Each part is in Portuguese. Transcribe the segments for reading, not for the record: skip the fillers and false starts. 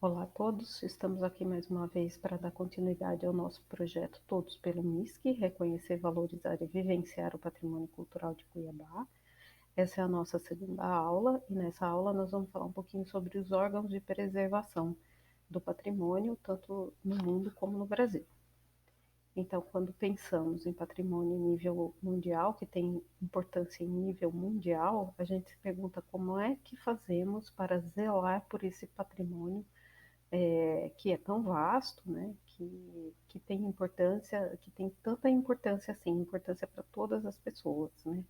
Olá a todos, estamos aqui mais uma vez para dar continuidade ao nosso projeto Todos pelo MISC, reconhecer, valorizar e vivenciar o patrimônio cultural de Cuiabá. Essa é a nossa segunda aula e nessa aula nós vamos falar um pouquinho sobre os órgãos de preservação do patrimônio, tanto no mundo como no Brasil. Então, quando pensamos em patrimônio em nível mundial, que tem importância em nível mundial, a gente se pergunta como é que fazemos para zelar por esse patrimônio que é tão vasto, né, que tem importância, que tem tanta importância assim, importância para todas as pessoas, né.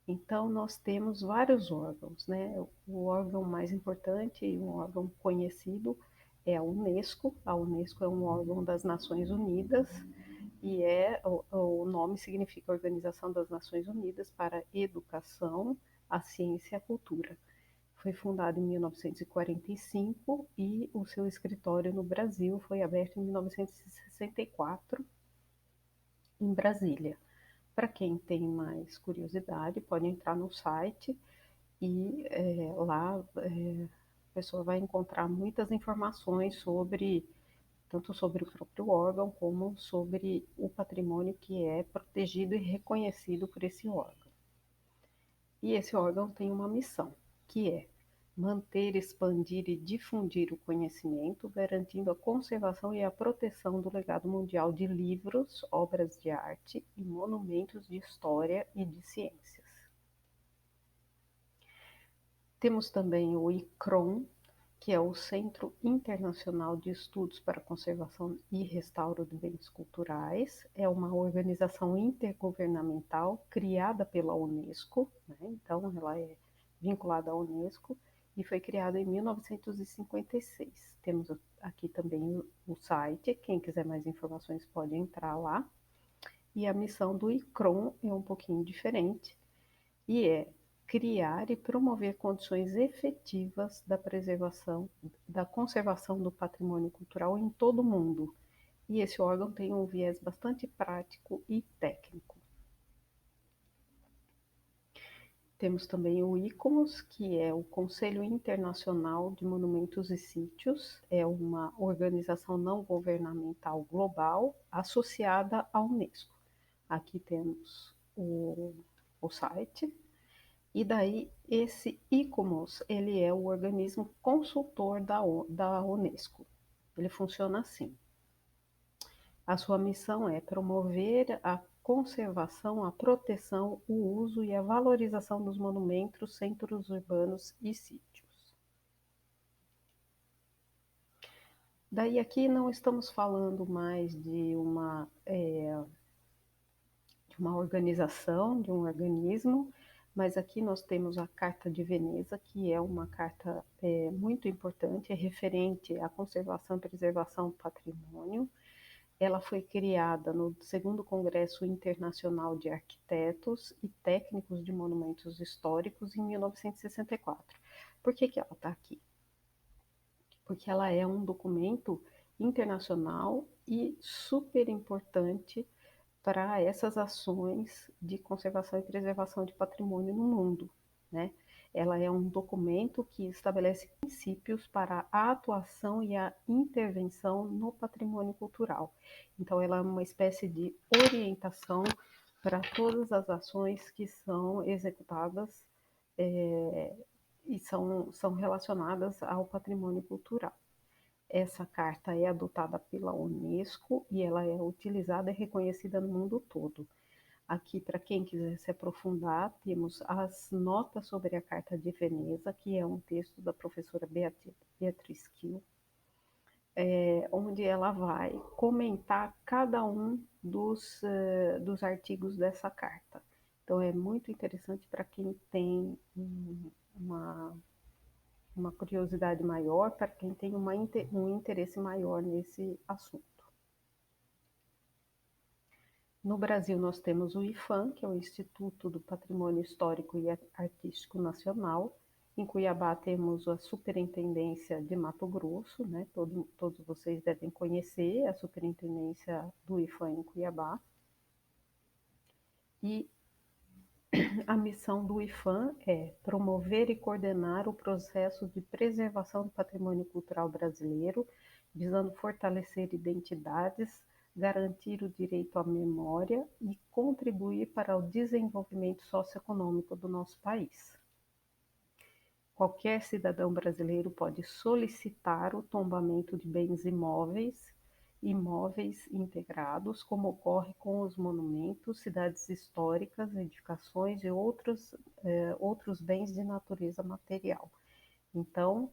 Então, nós temos vários órgãos, né, o órgão mais importante e um órgão conhecido é a Unesco. A Unesco é um órgão das Nações Unidas e o nome significa Organização das Nações Unidas para a Educação, a Ciência e a Cultura. Foi fundado em 1945 e o seu escritório no Brasil foi aberto em 1964, em Brasília. Para quem tem mais curiosidade, pode entrar no site e lá a pessoa vai encontrar muitas informações sobre, tanto sobre o próprio órgão, como sobre o patrimônio que é protegido e reconhecido por esse órgão. E esse órgão tem uma missão, que é manter, expandir e difundir o conhecimento, garantindo a conservação e a proteção do legado mundial de livros, obras de arte e monumentos de história e de ciências. Temos também o ICROM, que é o Centro Internacional de Estudos para a Conservação e Restauro de Bens Culturais. É uma organização intergovernamental criada pela Unesco, né? Então ela é vinculada à Unesco e foi criada em 1956. Temos aqui também o site, quem quiser mais informações pode entrar lá. E a missão do ICROM é um pouquinho diferente, e é criar e promover condições efetivas da preservação, da conservação do patrimônio cultural em todo o mundo. E esse órgão tem um viés bastante prático e técnico. Temos também o ICOMOS, que é o Conselho Internacional de Monumentos e Sítios, é uma organização não governamental global associada à Unesco. Aqui temos o site. E daí, esse ICOMOS, ele é o organismo consultor da Unesco. Ele funciona assim. A sua missão é promover a conservação, a proteção, o uso e a valorização dos monumentos, centros urbanos e sítios. Daí aqui não estamos falando mais de uma organização, de um organismo, mas aqui nós temos a Carta de Veneza, que é uma carta muito importante, é referente à conservação e preservação do patrimônio. Ela foi criada no segundo Congresso Internacional de Arquitetos e Técnicos de Monumentos Históricos em 1964. Por que ela está aqui? Porque ela é um documento internacional e super importante para essas ações de conservação e preservação de patrimônio no mundo, né? Ela é um documento que estabelece princípios para a atuação e a intervenção no patrimônio cultural. Então, ela é uma espécie de orientação para todas as ações que são executadas e são relacionadas ao patrimônio cultural. Essa carta é adotada pela Unesco e ela é utilizada e reconhecida no mundo todo. Aqui, para quem quiser se aprofundar, temos as notas sobre a Carta de Veneza, que é um texto da professora Beatriz Kiel, onde ela vai comentar cada um dos artigos dessa carta. Então, é muito interessante para quem tem uma curiosidade maior, para quem tem um interesse maior nesse assunto. No Brasil, nós temos o IPHAN, que é o Instituto do Patrimônio Histórico e Artístico Nacional. Em Cuiabá, temos a Superintendência de Mato Grosso, né? Todos vocês devem conhecer a Superintendência do IPHAN em Cuiabá. E A missão do IPHAN é promover e coordenar o processo de preservação do patrimônio cultural brasileiro, visando fortalecer identidades, garantir o direito à memória e contribuir para o desenvolvimento socioeconômico do nosso país. Qualquer cidadão brasileiro pode solicitar o tombamento de bens imóveis integrados, como ocorre com os monumentos, cidades históricas, edificações e outros bens de natureza material. Então,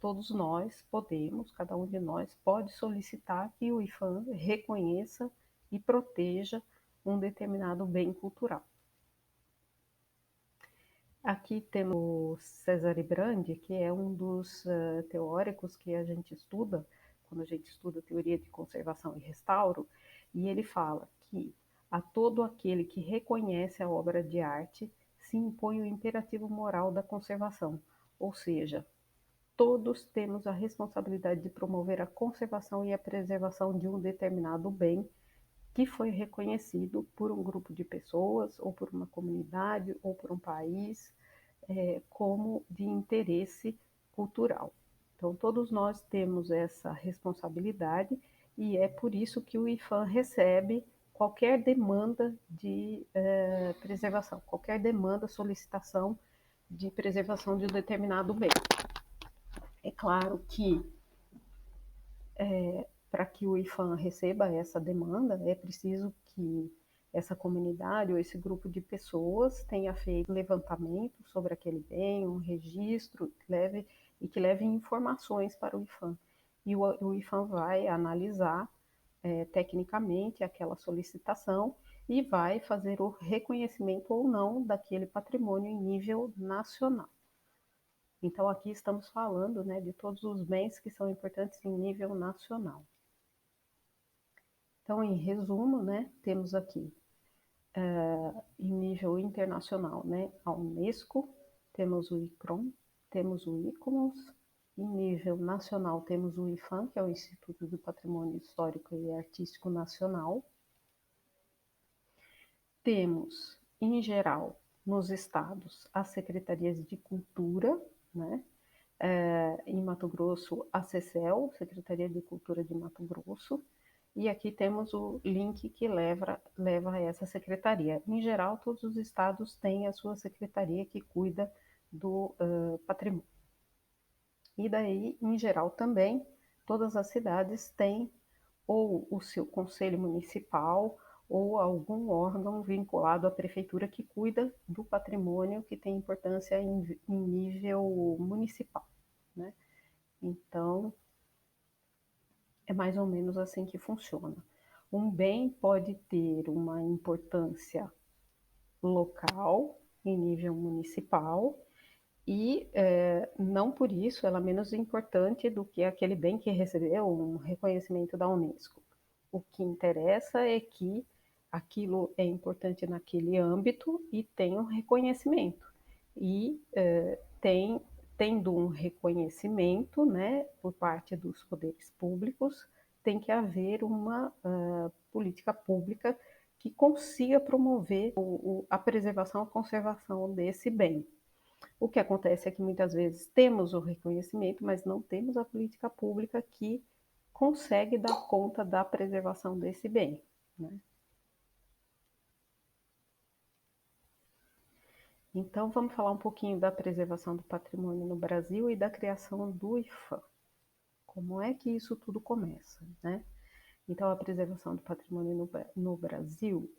todos nós podemos, cada um de nós pode solicitar que o IPHAN reconheça e proteja um determinado bem cultural. Aqui temos o Cesare Brandi, que é um dos teóricos que a gente estuda, quando a gente estuda teoria de conservação e restauro, e ele fala que a todo aquele que reconhece a obra de arte se impõe o imperativo moral da conservação, ou seja, todos temos a responsabilidade de promover a conservação e a preservação de um determinado bem que foi reconhecido por um grupo de pessoas, ou por uma comunidade, ou por um país, como de interesse cultural. Então, todos nós temos essa responsabilidade e é por isso que o IPHAN recebe qualquer demanda de preservação, qualquer demanda, solicitação de preservação de um determinado bem. É claro que para que o IPHAN receba essa demanda, é preciso que essa comunidade ou esse grupo de pessoas tenha feito um levantamento sobre aquele bem, um registro que leve informações para o IPHAN. E o IPHAN vai analisar tecnicamente aquela solicitação e vai fazer o reconhecimento ou não daquele patrimônio em nível nacional. Então, aqui estamos falando, né, de todos os bens que são importantes em nível nacional. Então, em resumo, né, temos aqui, em nível internacional, né, a Unesco, temos o ICROM, temos o ICOMOS, em nível nacional temos o IPHAN, que é o Instituto do Patrimônio Histórico e Artístico Nacional. Temos, em geral, nos estados, as secretarias de cultura, né, em Mato Grosso, a CECEL, Secretaria de Cultura de Mato Grosso, e aqui temos o link que leva a essa secretaria. Em geral, todos os estados têm a sua secretaria que cuida do patrimônio. E daí, em geral também, todas as cidades têm ou o seu conselho municipal ou algum órgão vinculado à prefeitura que cuida do patrimônio que tem importância em nível municipal, né? Então, é mais ou menos assim que funciona. Um bem pode ter uma importância local, em nível municipal, e não por isso ela é menos importante do que aquele bem que recebeu um reconhecimento da Unesco. O que interessa é que aquilo é importante naquele âmbito e tem um reconhecimento. E tendo um reconhecimento, né, por parte dos poderes públicos, tem que haver uma política pública que consiga promover a preservação, a conservação desse bem. O que acontece é que muitas vezes temos o reconhecimento, mas não temos a política pública que consegue dar conta da preservação desse bem, né? Então, vamos falar um pouquinho da preservação do patrimônio no Brasil e da criação do IPHAN. Como é que isso tudo começa, né? Então, a preservação do patrimônio no Brasil,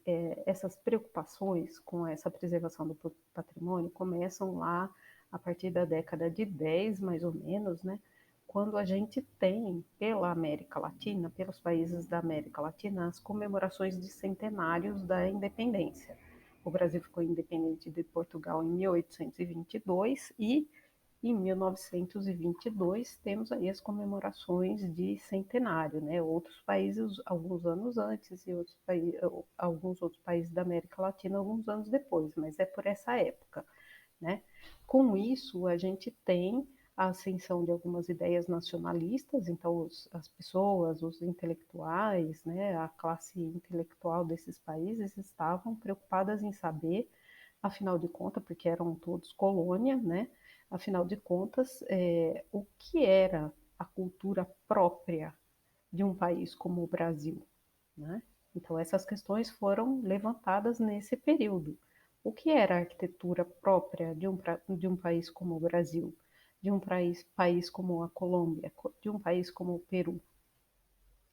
essas preocupações com essa preservação do patrimônio começam lá a partir da década de 10, mais ou menos, né? Quando a gente tem, pela América Latina, pelos países da América Latina, as comemorações de centenários da independência. O Brasil ficou independente de Portugal em 1822 e em 1922 temos aí as comemorações de centenário, né? Outros países alguns anos antes e alguns outros países da América Latina alguns anos depois, mas é por essa época, né? Com isso a gente tem a ascensão de algumas ideias nacionalistas, então as pessoas, os intelectuais, né, a classe intelectual desses países estavam preocupadas em saber afinal de contas, porque eram todos colônia, né? Afinal de contas, o que era a cultura própria de um país como o Brasil, né? Então, essas questões foram levantadas nesse período. O que era a arquitetura própria de um país como o Brasil, de um país como a Colômbia, de um país como o Peru?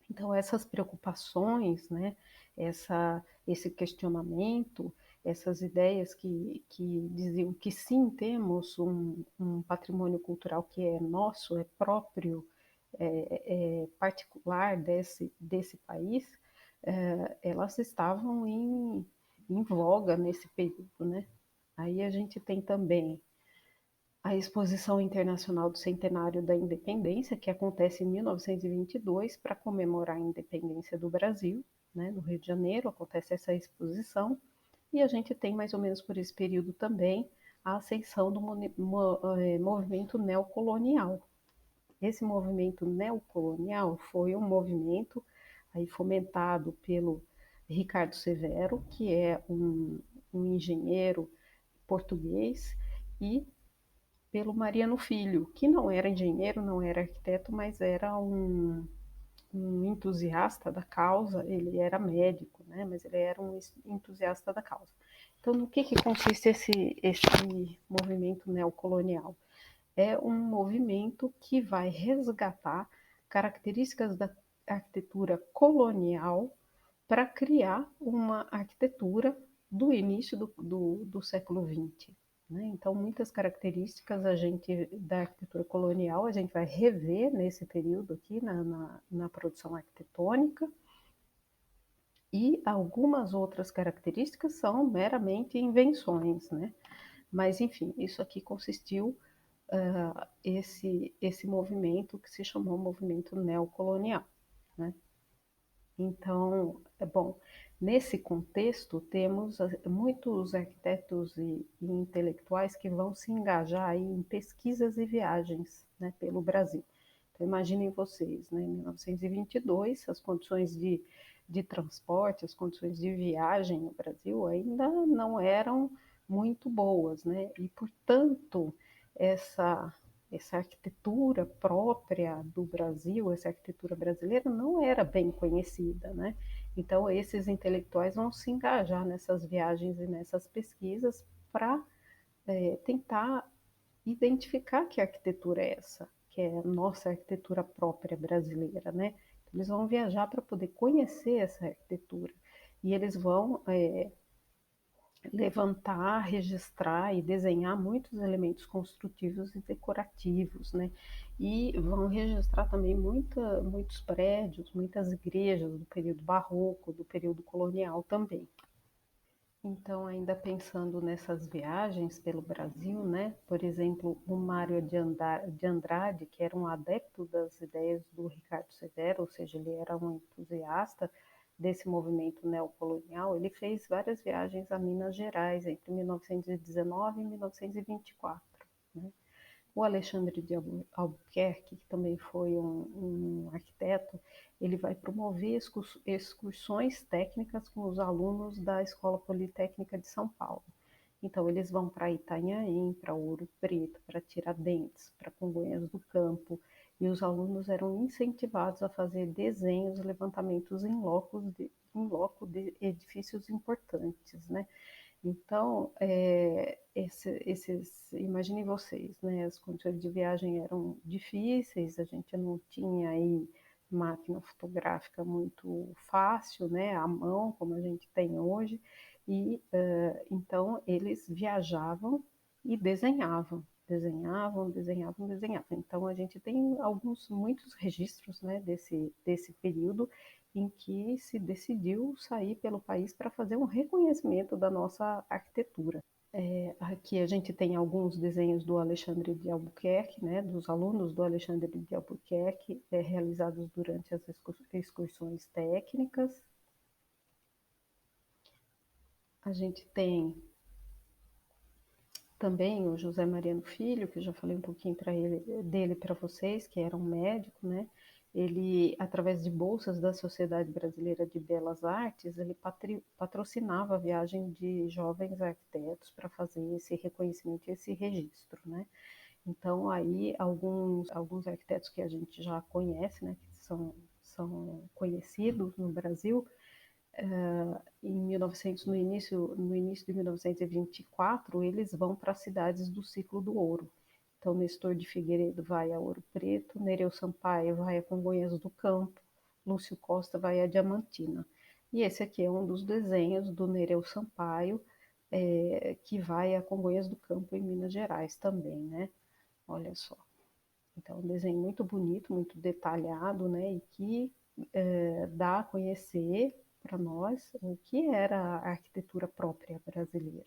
Então, essas preocupações, né, esse questionamento, essas ideias que diziam que sim, temos um patrimônio cultural que é nosso, é próprio, particular desse país, elas estavam em voga nesse período, né? Aí a gente tem também a Exposição Internacional do Centenário da Independência, que acontece em 1922 para comemorar a independência do Brasil, né? No Rio de Janeiro acontece essa exposição, e a gente tem mais ou menos por esse período também a ascensão do movimento neocolonial. Esse movimento neocolonial foi um movimento aí fomentado pelo Ricardo Severo, que é um engenheiro português, e pelo Mariano Filho, que não era engenheiro, não era arquiteto, mas era um entusiasta da causa. Ele era médico, né? Mas ele era um entusiasta da causa. Então, no que consiste esse movimento neocolonial? É um movimento que vai resgatar características da arquitetura colonial para criar uma arquitetura do início do século XX. Né? Então, muitas características da arquitetura colonial a gente vai rever nesse período aqui na produção arquitetônica, e algumas outras características são meramente invenções, né? Mas, enfim, isso aqui consistiu esse movimento que se chamou movimento neocolonial, né? Então, bom, nesse contexto, temos muitos arquitetos e intelectuais que vão se engajar aí em pesquisas e viagens, né, pelo Brasil. Então, imaginem vocês, né, em 1922, as condições de transporte, as condições de viagem no Brasil ainda não eram muito boas, né? E, portanto, essa essa arquitetura própria do Brasil, essa arquitetura brasileira, não era bem conhecida, né? Então, esses intelectuais vão se engajar nessas viagens e nessas pesquisas para tentar identificar que arquitetura é essa, que é a nossa arquitetura própria brasileira, né? Então, eles vão viajar para poder conhecer essa arquitetura, e eles vão levantar, registrar e desenhar muitos elementos construtivos e decorativos, né? E vão registrar também muitos prédios, muitas igrejas do período barroco, do período colonial também. Então, ainda pensando nessas viagens pelo Brasil, né? Por exemplo, o Mário de Andrade, que era um adepto das ideias do Ricardo Severo, ou seja, ele era um entusiasta desse movimento neocolonial. Ele fez várias viagens a Minas Gerais entre 1919 e 1924, né? O Alexandre de Albuquerque, que também foi um arquiteto, ele vai promover excursões técnicas com os alunos da Escola Politécnica de São Paulo. Então, eles vão para Itanhaém, para Ouro Preto, para Tiradentes, para Congonhas do Campo, e os alunos eram incentivados a fazer desenhos e levantamentos em loco de edifícios importantes, né? Então, imaginem vocês, né? As condições de viagem eram difíceis, a gente não tinha aí máquina fotográfica muito fácil, né? À mão, como a gente tem hoje, e então eles viajavam e desenhavam. Então, a gente tem muitos registros, né, desse período em que se decidiu sair pelo país para fazer um reconhecimento da nossa arquitetura. Aqui a gente tem alguns desenhos do Alexandre de Albuquerque, né, dos alunos do Alexandre de Albuquerque, realizados durante as excursões técnicas. A gente tem também o José Mariano Filho, que eu já falei um pouquinho dele para vocês, que era um médico, né? ele, através de bolsas da Sociedade Brasileira de Belas Artes, ele patrocinava a viagem de jovens arquitetos para fazer esse reconhecimento e esse registro, né? Então, aí, alguns arquitetos que a gente já conhece, né, que são conhecidos no Brasil, em 1900, no início de 1924, eles vão para as cidades do ciclo do ouro. Então, Nestor de Figueiredo vai a Ouro Preto, Nereu Sampaio vai a Congonhas do Campo, Lúcio Costa vai a Diamantina. E esse aqui é um dos desenhos do Nereu Sampaio, que vai a Congonhas do Campo, em Minas Gerais também, né? Olha só. Então, um desenho muito bonito, muito detalhado, né? E que dá a conhecer para nós o que era a arquitetura própria brasileira.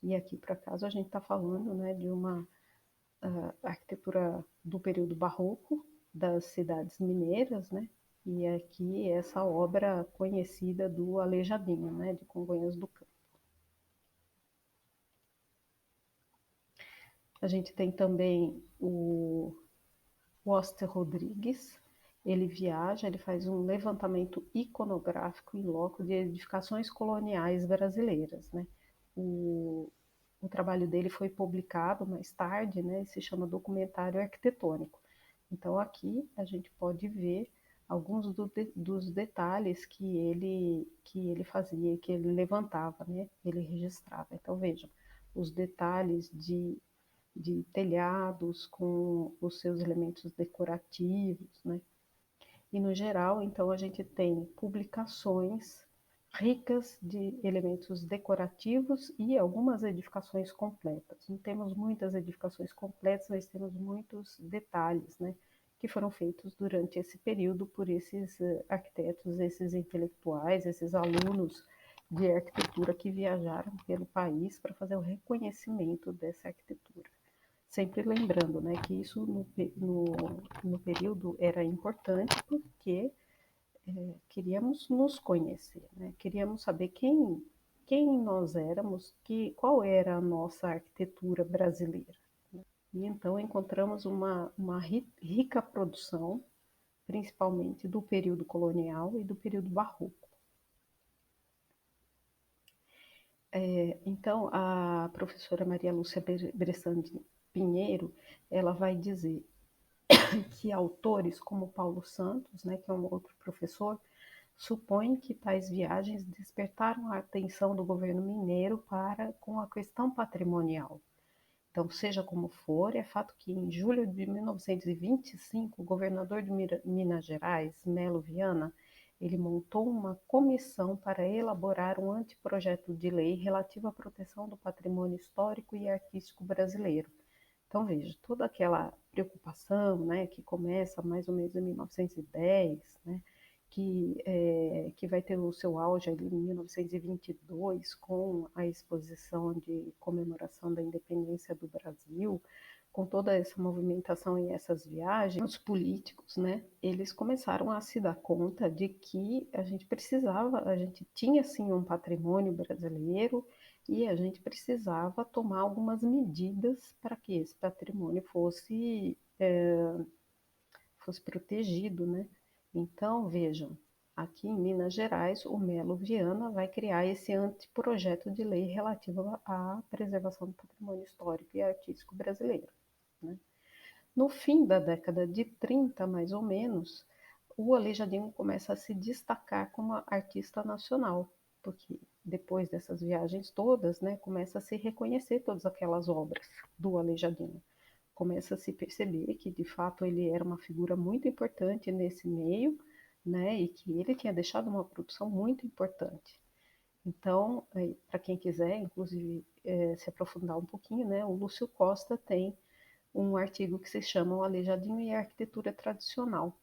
E aqui, por acaso, a gente está falando, né, de uma arquitetura do período barroco, das cidades mineiras, né? E aqui essa obra conhecida do Aleijadinho, né, de Congonhas do Campo. A gente tem também o Oster Rodrigues. Ele viaja, ele faz um levantamento iconográfico em loco de edificações coloniais brasileiras, né? O trabalho dele foi publicado mais tarde, né? Se chama Documentário Arquitetônico. Então aqui a gente pode ver alguns dos detalhes que ele fazia, que ele levantava, né? Ele registrava. Então vejam, os detalhes de telhados com os seus elementos decorativos, né? E no geral, então, a gente tem publicações ricas de elementos decorativos e algumas edificações completas. Não temos muitas edificações completas, mas temos muitos detalhes, né, que foram feitos durante esse período por esses arquitetos, esses intelectuais, esses alunos de arquitetura que viajaram pelo país para fazer o reconhecimento dessa arquitetura. Sempre lembrando, né, que isso no período era importante porque queríamos nos conhecer, né? Queríamos saber quem nós éramos, qual era a nossa arquitetura brasileira. E então encontramos uma rica produção, principalmente do período colonial e do período barroco. Então, a professora Maria Lúcia Bressan Pinheiro, ela vai dizer que autores como Paulo Santos, né, que é um outro professor, supõem que tais viagens despertaram a atenção do governo mineiro para com a questão patrimonial. Então, seja como for, é fato que em julho de 1925, o governador de Minas Gerais, Melo Viana, ele montou uma comissão para elaborar um anteprojeto de lei relativo à proteção do patrimônio histórico e artístico brasileiro. Então, veja, toda aquela preocupação, né, que começa mais ou menos em 1910, né, que vai ter o seu auge ali em 1922, com a exposição de comemoração da independência do Brasil, com toda essa movimentação e essas viagens, os políticos, né, eles começaram a se dar conta de que a gente tinha sim um patrimônio brasileiro e a gente precisava tomar algumas medidas para que esse patrimônio fosse protegido, né? Então, vejam, aqui em Minas Gerais, o Melo Viana vai criar esse anteprojeto de lei relativo à preservação do patrimônio histórico e artístico brasileiro, né? No fim da década de 30, mais ou menos, o Aleijadinho começa a se destacar como artista nacional, porque depois dessas viagens todas, né, começa a se reconhecer todas aquelas obras do Aleijadinho. Começa a se perceber que, de fato, ele era uma figura muito importante nesse meio, né, e que ele tinha deixado uma produção muito importante. Então, para quem quiser, inclusive, se aprofundar um pouquinho, né, o Lúcio Costa tem um artigo que se chama O Aleijadinho e a Arquitetura Tradicional.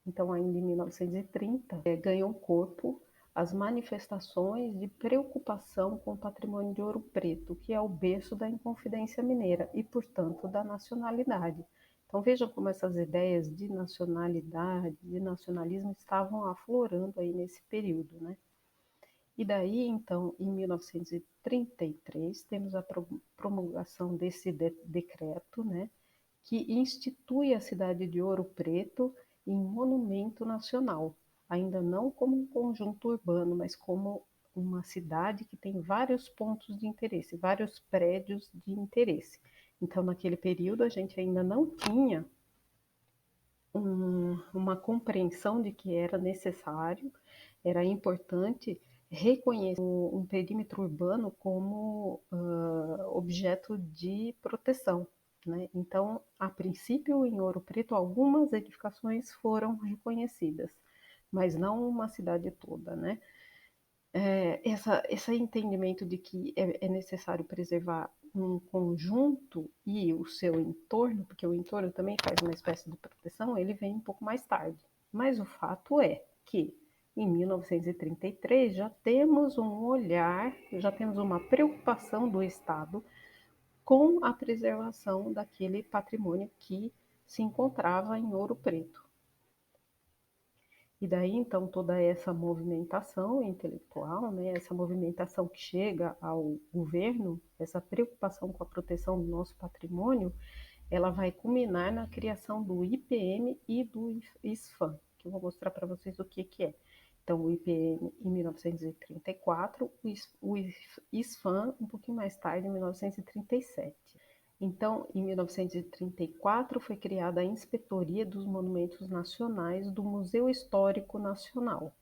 Então, ainda em 1930, ganham corpo as manifestações de preocupação com o patrimônio de Ouro Preto, que é o berço da Inconfidência Mineira e, portanto, da nacionalidade. Então, vejam como essas ideias de nacionalidade, de nacionalismo estavam aflorando aí nesse período, né? E daí, então, em 1933, temos a promulgação desse decreto, né? que institui a cidade de Ouro Preto em monumento nacional, ainda não como um conjunto urbano, mas como uma cidade que tem vários pontos de interesse, vários prédios de interesse. Então, naquele período, a gente ainda não tinha uma compreensão de que era necessário, era importante reconhecer um perímetro urbano como objeto de proteção. Né? Então, a princípio, em Ouro Preto, algumas edificações foram reconhecidas, mas não uma cidade toda. Né? Esse entendimento de que é necessário preservar um conjunto e o seu entorno, porque o entorno também faz uma espécie de proteção, ele vem um pouco mais tarde. Mas o fato é que em 1933 já temos um olhar, já temos uma preocupação do Estado com a preservação daquele patrimônio que se encontrava em Ouro Preto. E daí, então, toda essa movimentação intelectual, né, essa movimentação que chega ao governo, essa preocupação com a proteção do nosso patrimônio, ela vai culminar na criação do IPM e do ISFAM, que eu vou mostrar para vocês o que é. Então, o IPM em 1934, o ISFAM um pouquinho mais tarde, em 1937. Então, em 1934, foi criada a Inspetoria dos Monumentos Nacionais do Museu Histórico Nacional.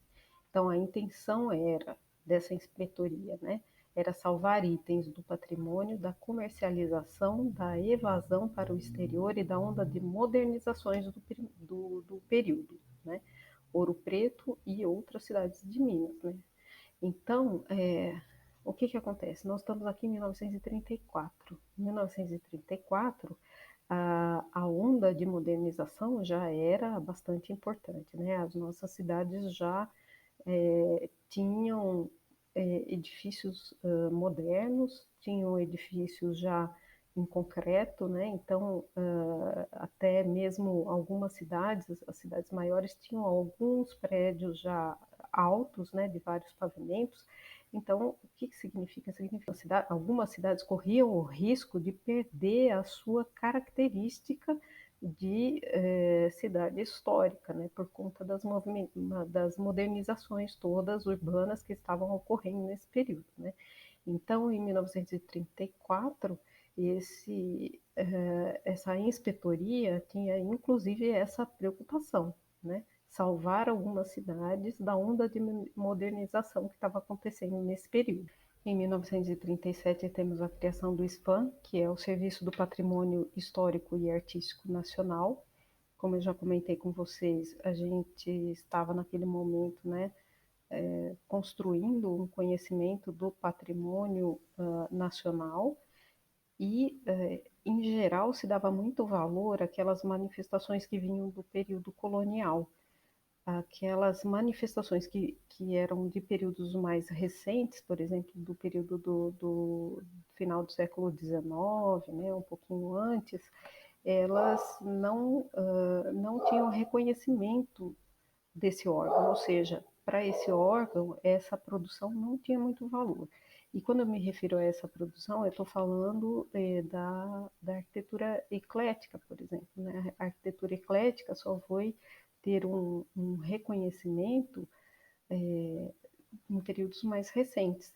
Então, a intenção era dessa inspetoria, né? Era salvar itens do patrimônio, da comercialização, da evasão para o exterior e da onda de modernizações do período, né? Ouro Preto e outras cidades de Minas, né? Então, o que acontece? Nós estamos aqui em 1934. Em 1934, a onda de modernização já era bastante importante, né? As nossas cidades já tinham edifícios modernos, tinham edifícios já em concreto, né? Então, até mesmo algumas cidades, as cidades maiores, tinham alguns prédios já altos, né, de vários pavimentos. Então, o que significa? Significa que algumas cidades corriam o risco de perder a sua característica de cidade histórica, né, por conta das modernizações todas urbanas que estavam ocorrendo nesse período. Né. Então, em 1934, essa inspetoria tinha inclusive essa preocupação, né, salvar algumas cidades da onda de modernização que estava acontecendo nesse período. Em 1937, temos a criação do SPAN, que é o Serviço do Patrimônio Histórico e Artístico Nacional. Como eu já comentei com vocês, a gente estava naquele momento, né, construindo um conhecimento do patrimônio nacional e, em geral, se dava muito valor àquelas manifestações que vinham do período colonial, aquelas manifestações que eram de períodos mais recentes, por exemplo, do período do final do século XIX, né, um pouquinho antes, elas não tinham reconhecimento desse órgão, ou seja, para esse órgão, essa produção não tinha muito valor. E quando eu me refiro a essa produção, eu estou falando da arquitetura eclética, por exemplo. Né? A arquitetura eclética só foi ter um reconhecimento em períodos mais recentes.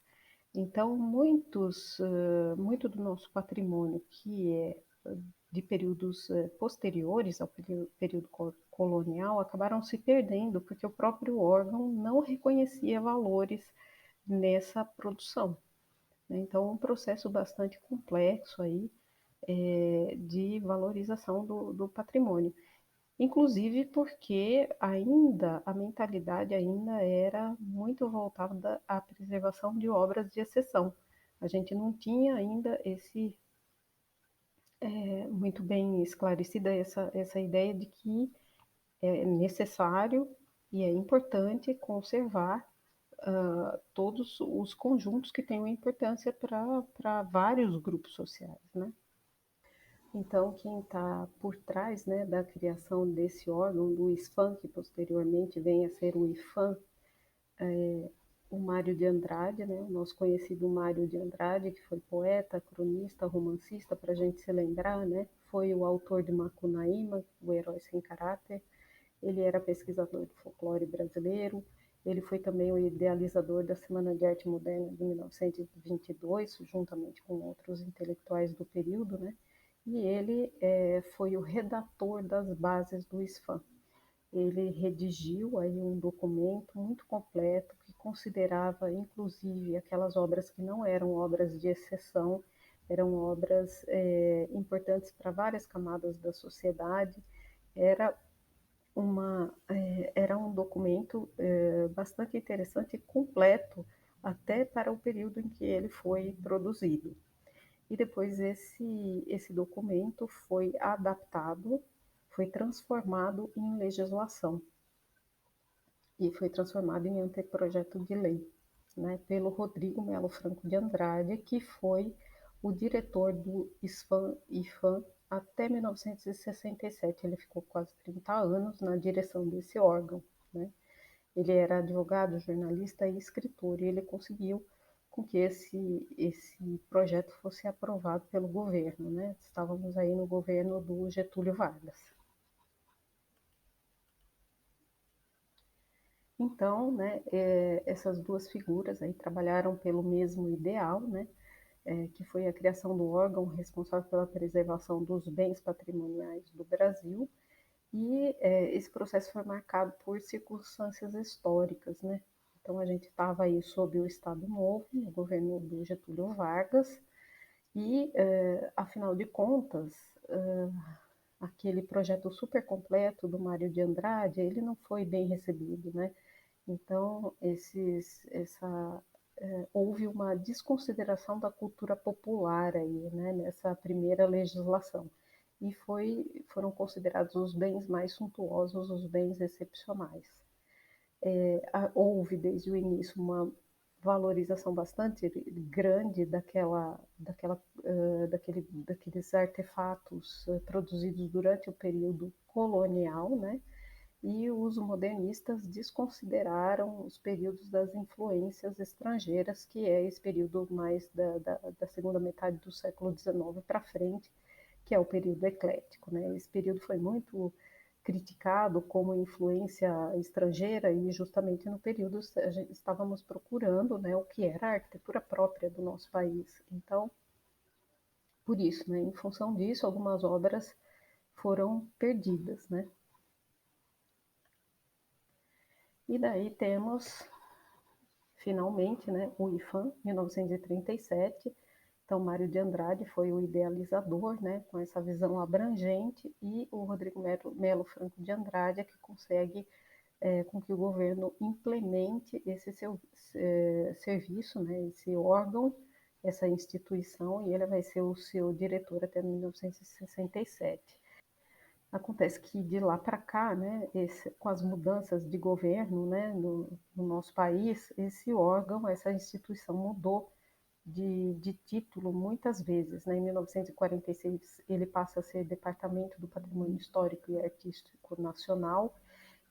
Então, muito do nosso patrimônio, que é de períodos posteriores ao período colonial, acabaram se perdendo porque o próprio órgão não reconhecia valores nessa produção. Né? Então, um processo bastante complexo aí de valorização do patrimônio. Inclusive porque ainda a mentalidade ainda era muito voltada à preservação de obras de exceção. A gente não tinha ainda muito bem esclarecida essa ideia de que é necessário e é importante conservar todos os conjuntos que têm uma importância para vários grupos sociais, né? Então, quem está por trás, né, da criação desse órgão, do ISFAM, que posteriormente vem a ser o IFAM, o Mário de Andrade, né, o nosso conhecido Mário de Andrade, que foi poeta, cronista, romancista, para a gente se lembrar, né, foi o autor de Macunaíma, o Herói Sem Caráter. Ele era pesquisador do folclore brasileiro. Ele foi também o idealizador da Semana de Arte Moderna de 1922, juntamente com outros intelectuais do período, né? E ele foi o redator das bases do ISFAM. Ele redigiu aí um documento muito completo que considerava, inclusive, aquelas obras que não eram obras de exceção, eram obras importantes para várias camadas da sociedade. Era era um documento bastante interessante e completo até para o período em que ele foi produzido. E depois esse documento foi adaptado, foi transformado em legislação e foi transformado em anteprojeto de lei, né, pelo Rodrigo Melo Franco de Andrade, que foi o diretor do IFAM até 1967. Ele ficou quase 30 anos na direção desse órgão, né? Ele era advogado, jornalista e escritor, e ele conseguiu com que esse projeto fosse aprovado pelo governo, né? Estávamos aí no governo do Getúlio Vargas. Então, né, essas duas figuras aí trabalharam pelo mesmo ideal, né, que foi a criação do órgão responsável pela preservação dos bens patrimoniais do Brasil, e esse processo foi marcado por circunstâncias históricas, né? Então a gente estava aí sob o Estado Novo, o governo do Getúlio Vargas, e afinal de contas, aquele projeto super completo do Mário de Andrade, ele não foi bem recebido, né? Então, houve uma desconsideração da cultura popular aí, né, nessa primeira legislação. E foram considerados os bens mais suntuosos, os bens excepcionais. Houve, desde o início, uma valorização bastante grande daqueles artefatos produzidos durante o período colonial, né? E os modernistas desconsideraram os períodos das influências estrangeiras, que é esse período mais da segunda metade do século XIX para frente, que é o período eclético, né? Esse período foi muito criticado como influência estrangeira e justamente no período estávamos procurando, né, o que era a arquitetura própria do nosso país. Então, por isso, né, em função disso, algumas obras foram perdidas, né? E daí temos, finalmente, né, o IFAM, 1937. Então, Mário de Andrade foi o idealizador, né, com essa visão abrangente, e o Rodrigo Melo Franco de Andrade é que consegue com que o governo implemente esse seu serviço, né, esse órgão, essa instituição, e ele vai ser o seu diretor até 1967. Acontece que de lá para cá, né, com as mudanças de governo, né, no nosso país, esse órgão, essa instituição mudou de título muitas vezes, né? Em 1946 ele passa a ser Departamento do Patrimônio Histórico e Artístico Nacional.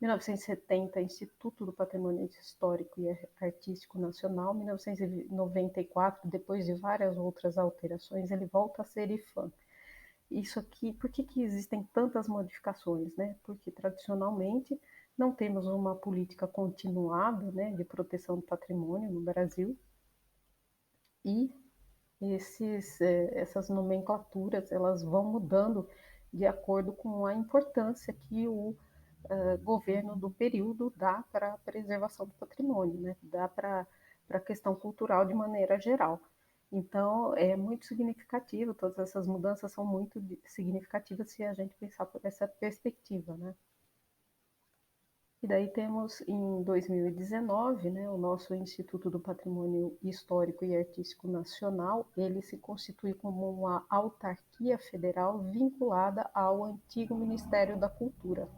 1970, Instituto do Patrimônio Histórico e Artístico Nacional. 1994, depois de várias outras alterações, ele volta a ser IFAM. Isso aqui, por que existem tantas modificações, né? Porque tradicionalmente não temos uma política continuada, né, de proteção do patrimônio no Brasil, e essas nomenclaturas elas vão mudando de acordo com a importância que o governo do período dá para a preservação do patrimônio, né? Dá para a questão cultural de maneira geral. Então, é muito significativo, todas essas mudanças são muito significativas se a gente pensar por essa perspectiva, né? E daí temos em 2019, né, o nosso Instituto do Patrimônio Histórico e Artístico Nacional, ele se constitui como uma autarquia federal vinculada ao antigo Ministério da Cultura.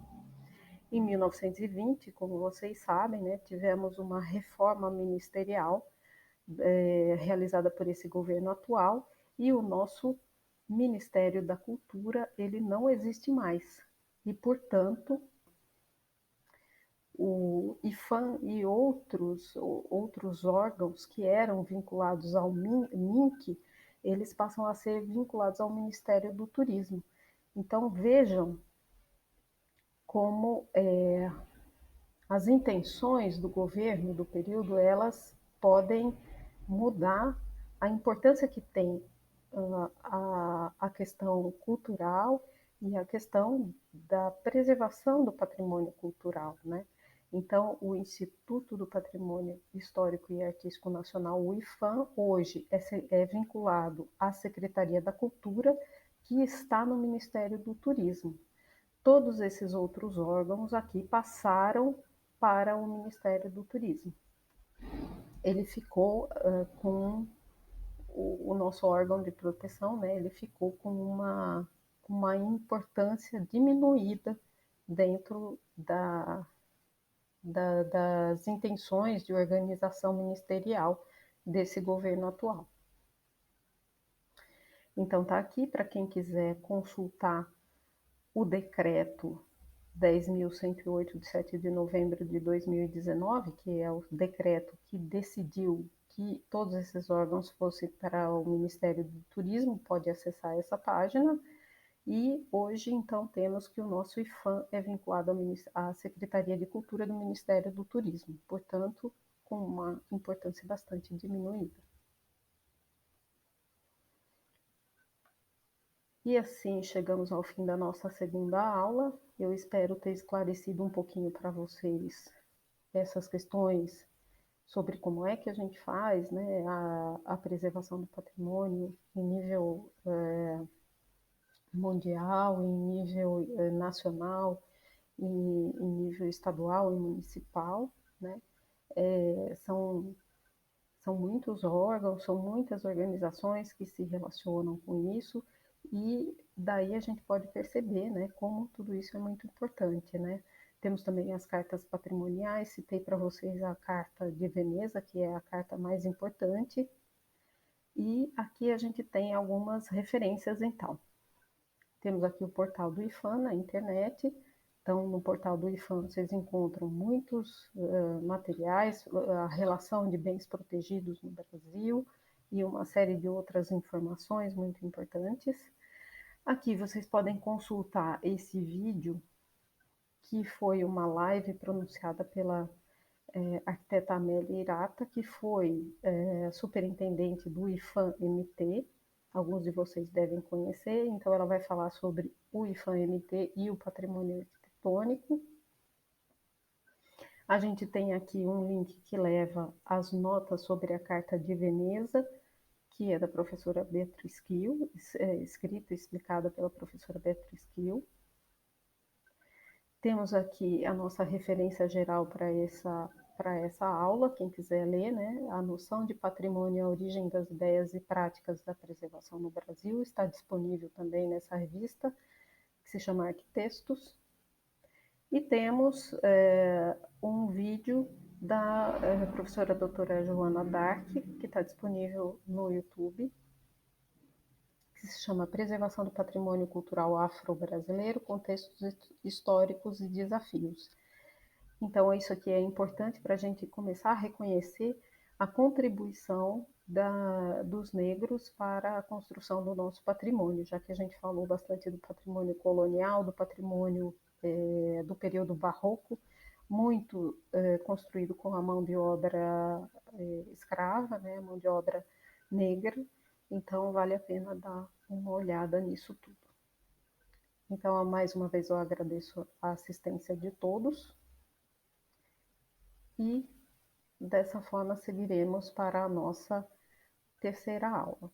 Em 1920, como vocês sabem, né, tivemos uma reforma ministerial realizada por esse governo atual, e o nosso Ministério da Cultura ele não existe mais. E, portanto, o IFAM e outros órgãos que eram vinculados ao MINC, eles passam a ser vinculados ao Ministério do Turismo. Então, vejam como as intenções do governo do período, elas podem mudar a importância que tem a questão cultural e a questão da preservação do patrimônio cultural, né? Então, o Instituto do Patrimônio Histórico e Artístico Nacional, o IFAM, hoje é vinculado à Secretaria da Cultura, que está no Ministério do Turismo. Todos esses outros órgãos aqui passaram para o Ministério do Turismo. Ele ficou com o nosso órgão de proteção, né, ele ficou com uma importância diminuída dentro das intenções de organização ministerial desse governo atual. Então, está aqui para quem quiser consultar o decreto 10.108, de 7 de novembro de 2019, que é o decreto que decidiu que todos esses órgãos fossem para o Ministério do Turismo, pode acessar essa página. E hoje, então, temos que o nosso IFAM é vinculado à Secretaria de Cultura do Ministério do Turismo, portanto, com uma importância bastante diminuída. E assim chegamos ao fim da nossa segunda aula. Eu espero ter esclarecido um pouquinho para vocês essas questões sobre como é que a gente faz, né, a preservação do patrimônio em nível mundial, em nível nacional, em nível estadual e municipal, né? São muitos órgãos, são muitas organizações que se relacionam com isso, e daí a gente pode perceber, né, como tudo isso é muito importante, né? Temos também as cartas patrimoniais, citei para vocês a Carta de Veneza, que é a carta mais importante, e aqui a gente tem algumas referências, então. Temos aqui o portal do IFAM na internet. Então, no portal do IFAM vocês encontram muitos materiais, a relação de bens protegidos no Brasil e uma série de outras informações muito importantes. Aqui vocês podem consultar esse vídeo, que foi uma live pronunciada pela arquiteta Amélia Irata, que foi superintendente do IFAM-MT, alguns de vocês devem conhecer, então ela vai falar sobre o IFAM-MT e o patrimônio arquitetônico. A gente tem aqui um link que leva as notas sobre a Carta de Veneza, que é da professora Beatriz Kiel, escrita e explicada pela professora Beatriz Kiel. Temos aqui a nossa referência geral para essa aula, quem quiser ler, né? A noção de patrimônio, a origem das ideias e práticas da preservação no Brasil, está disponível também nessa revista, que se chama Arquitextos. E temos um vídeo da professora doutora Joana Dark, que está disponível no YouTube, que se chama Preservação do Patrimônio Cultural Afro-Brasileiro, Contextos Históricos e Desafios. Então, isso aqui é importante para a gente começar a reconhecer a contribuição dos negros para a construção do nosso patrimônio, já que a gente falou bastante do patrimônio colonial, do patrimônio do período barroco, muito construído com a mão de obra escrava, né, mão de obra negra. Então, vale a pena dar uma olhada nisso tudo. Então, mais uma vez, eu agradeço a assistência de todos e, dessa forma, seguiremos para a nossa terceira aula.